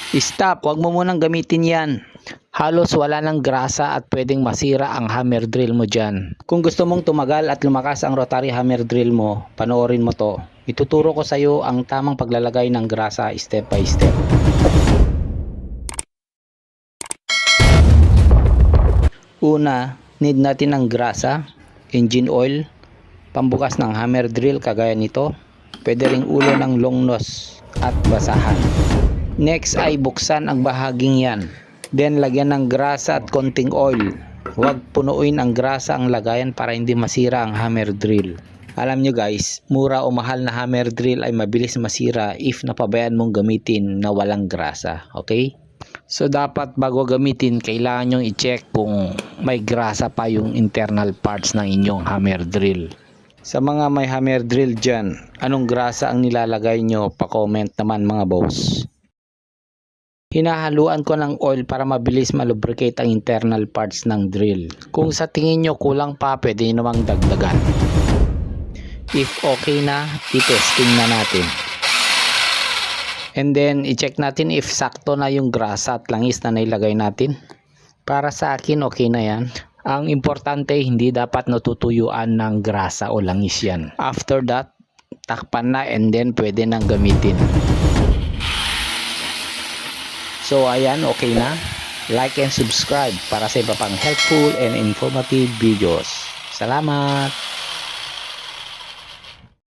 Stop, wag mo munang gamitin yan. Halos wala ng grasa at pwedeng masira ang hammer drill mo dyan. Kung gusto mong tumagal at lumakas ang rotary hammer drill mo, panoorin mo to. Ituturo ko sa iyo ang tamang paglalagay ng grasa step by step. Una, need natin ng grasa, engine oil, pambukas ng hammer drill kagaya nito, pwede ring ulo ng long nose at basahan. Next ay buksan ang bahaging yan. Then lagyan ng grasa at konting oil. Huwag punuin ang grasa ang lagayan para hindi masira ang hammer drill. Alam nyo guys, mura o mahal na hammer drill ay mabilis masira if napabayaan mong gamitin na walang grasa. Okay? So dapat bago gamitin, kailangan nyong i-check kung may grasa pa yung internal parts ng inyong hammer drill. Sa mga may hammer drill dyan, anong grasa ang nilalagay nyo? Pa-comment naman mga boss. Hinahaluan ko ng oil para mabilis malubricate ang internal parts ng drill. Kung sa tingin nyo kulang pa, pwede namang dagdagan. If okay na, i-testing na natin. And then, i-check natin if sakto na yung grasa at langis na nailagay natin. Para sa akin, okay na yan. Ang importante, hindi dapat natutuyuan ng grasa o langis yan. After that, takpan na and then pwede nang gamitin. So ayan, okay na. Like and subscribe para sa iba pang helpful and informative videos. Salamat!